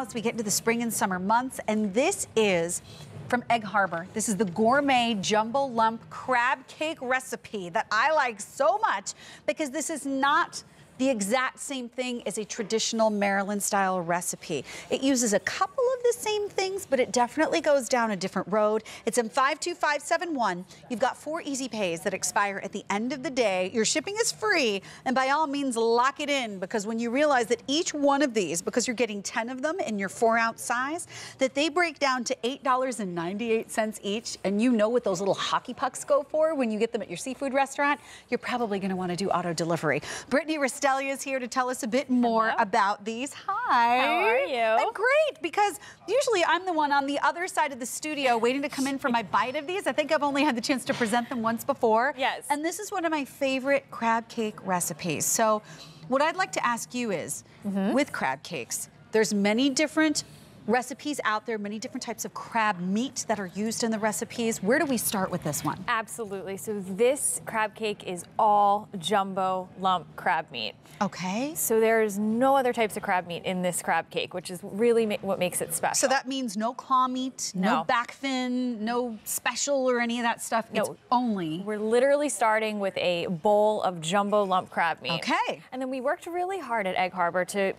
As we get into the spring and summer months, and this is from Egg Harbor. This is the gourmet jumbo lump crab cake recipe that I like so much because this is not the exact same thing as a traditional Maryland style recipe. It uses a couple of the same things, but it definitely goes down a different road. It's in 52571. You've got 4 easy pays that expire at the end of the day. Your shipping is free, and by all means lock it in, because when you realize that each one of these, because you're getting 10 of them in your 4-ounce size, that they break down to $8.98 each, and you know what those little hockey pucks go for when you get them at your seafood restaurant, you're probably going to want to do auto delivery. Brittany Rastelli is here to tell us a bit more about these. Hi. How are you? I'm great, because usually I'm the one on the other side of the studio waiting to come in for my bite of these. I think I've only had the chance to present them once before. Yes. And this is one of my favorite crab cake recipes. So what I'd like to ask you is, with crab cakes, there's many different recipes out there, many different types of crab meat that are used in the recipes. Where do we start with this one? Absolutely. So this crab cake is all jumbo lump crab meat. Okay. So there's no other types of crab meat in this crab cake, which is really what makes it special. So that means no claw meat, no back fin, no special or any of that stuff. No. It's only. We're literally starting with a bowl of jumbo lump crab meat. Okay. And then we worked really hard at Egg Harbor to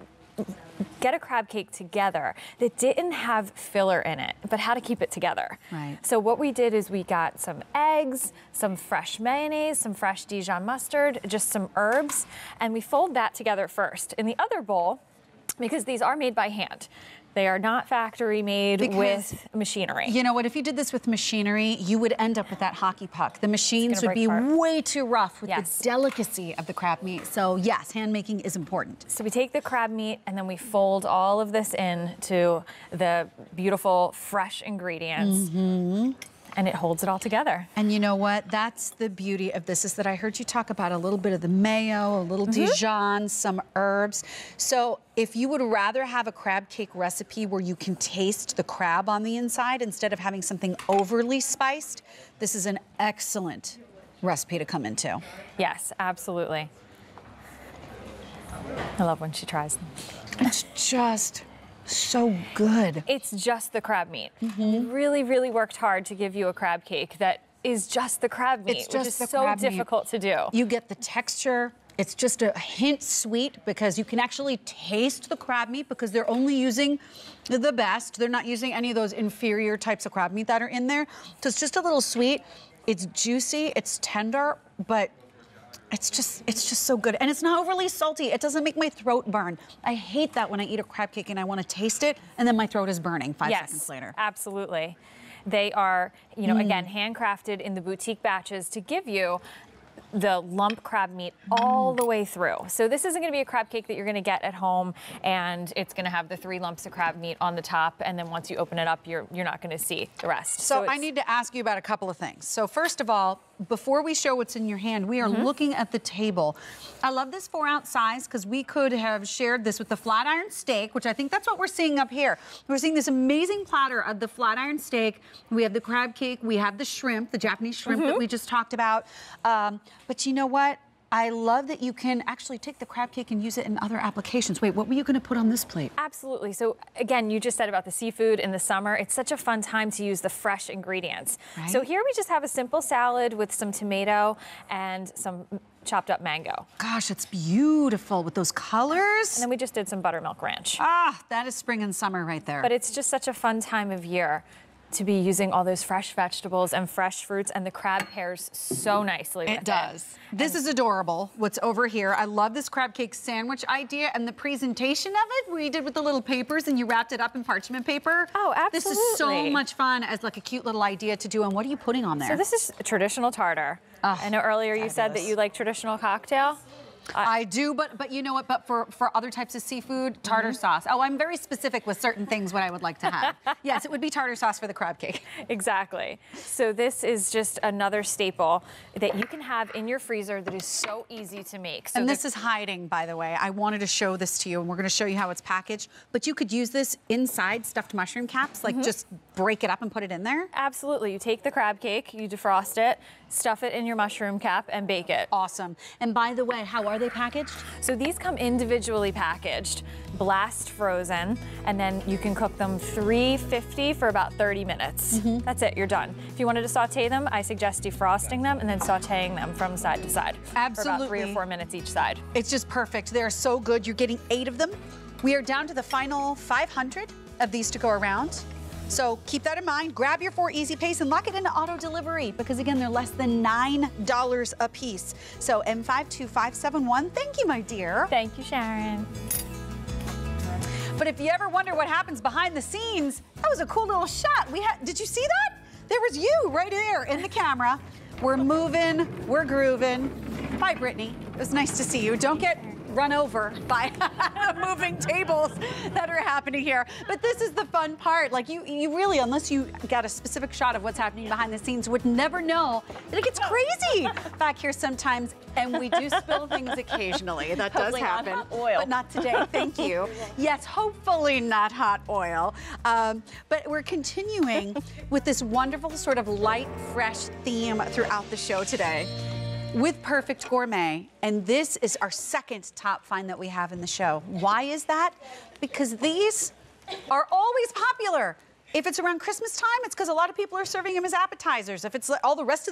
get a crab cake together that didn't have filler in it, but how to keep it together. Right. So what we did is we got some eggs, some fresh mayonnaise, some fresh Dijon mustard, just some herbs, and we fold that together first. In the other bowl, because these are made by hand, they are not factory made with machinery. You know what, if you did this with machinery, you would end up with that hockey puck. The machines would be way too rough with the delicacy of the crab meat. So yes, hand making is important. So we take the crab meat and then we fold all of this into the beautiful fresh ingredients. And it holds it all together. And you know what? That's the beauty of this, is that I heard you talk about a little bit of the mayo, a little Dijon, some herbs. So if you would rather have a crab cake recipe where you can taste the crab on the inside instead of having something overly spiced, this is an excellent recipe to come into. Yes, absolutely. I love when she tries them. It's just so good. It's just the crab meat. We really worked hard to give you a crab cake that is just the crab meat, which is so difficult to do. You get the texture. It's just a hint sweet because you can actually taste the crab meat because they're only using the best. They're not using any of those inferior types of crab meat that are in there. So it's just a little sweet. It's juicy, it's tender, but it's just so good. And it's not overly salty. It doesn't make my throat burn. I hate that when I eat a crab cake and I want to taste it and then my throat is burning 5 seconds later. Absolutely. They are, you know, again, handcrafted in the boutique batches to give you the lump crab meat all the way through. So this isn't going to be a crab cake that you're going to get at home and it's going to have the 3 lumps of crab meat on the top, and then once you open it up, you're not going to see the rest. So I need to ask you about a couple of things. So first of all, before we show what's in your hand, we are looking at the table. I love this 4-ounce size because we could have shared this with the flat iron steak, which I think that's what we're seeing up here. We're seeing this amazing platter of the flat iron steak. We have the crab cake. We have the shrimp, the Japanese shrimp that we just talked about. But you know what? I love that you can actually take the crab cake and use it in other applications. Wait, what were you going to put on this plate? Absolutely. So again, you just said about the seafood in the summer. It's such a fun time to use the fresh ingredients. Right? So here we just have a simple salad with some tomato and some chopped up mango. Gosh, it's beautiful with those colors. And then we just did some buttermilk ranch. Ah, that is spring and summer right there. But it's just such a fun time of year to be using all those fresh vegetables and fresh fruits, and the crab pairs so nicely with it. It does. This is adorable, what's over here. I love this crab cake sandwich idea and the presentation of it, where you did with the little papers and you wrapped it up in parchment paper. Oh, absolutely. This is so much fun as like a cute little idea to do. And what are you putting on there? So this is a traditional tartar. I know earlier you said that you like traditional cocktail. I do, but you know what? But for other types of seafood, tartar sauce. Oh, I'm very specific with certain things what I would like to have. Yes, it would be tartar sauce for the crab cake. Exactly. So this is just another staple that you can have in your freezer that is so easy to make. So and this is hiding, by the way. I wanted to show this to you, and we're going to show you how it's packaged. But you could use this inside stuffed mushroom caps, like just break it up and put it in there. Absolutely. You take the crab cake, you defrost it, stuff it in your mushroom cap, and bake it. Awesome. And by the way, how are they packaged? So these come individually packaged, blast frozen, and then you can cook them 350 for about 30 minutes. That's it, you're done. If you wanted to saute them, I suggest defrosting them and then sauteing them from side to side. Absolutely. For about 3 or 4 minutes each side. It's just perfect. They're so good. You're getting 8 of them. We are down to the final 500 of these to go around. So keep that in mind. Grab your 4 Easy Pays and lock it into auto delivery because, again, they're less than $9 a piece. So M52571, thank you, my dear. Thank you, Sharon. But if you ever wonder what happens behind the scenes, that was a cool little shot. Did you see that? There was you right there in the camera. We're moving, we're grooving. Bye, Brittany. It was nice to see you. Don't get run over by moving tables that are happening here. But this is the fun part. Like you really, unless you got a specific shot of what's happening behind the scenes, would never know that it gets crazy back here sometimes. And we do spill things occasionally. That does happen. Not hot oil. But not today, thank you. Yes, hopefully not hot oil. But we're continuing with this wonderful sort of light, fresh theme throughout the show today with Perfect Gourmet, and this is our second top find that we have in the show. Why is that? Because these are always popular. If it's around Christmas time, it's because a lot of people are serving them as appetizers. If it's all the rest of the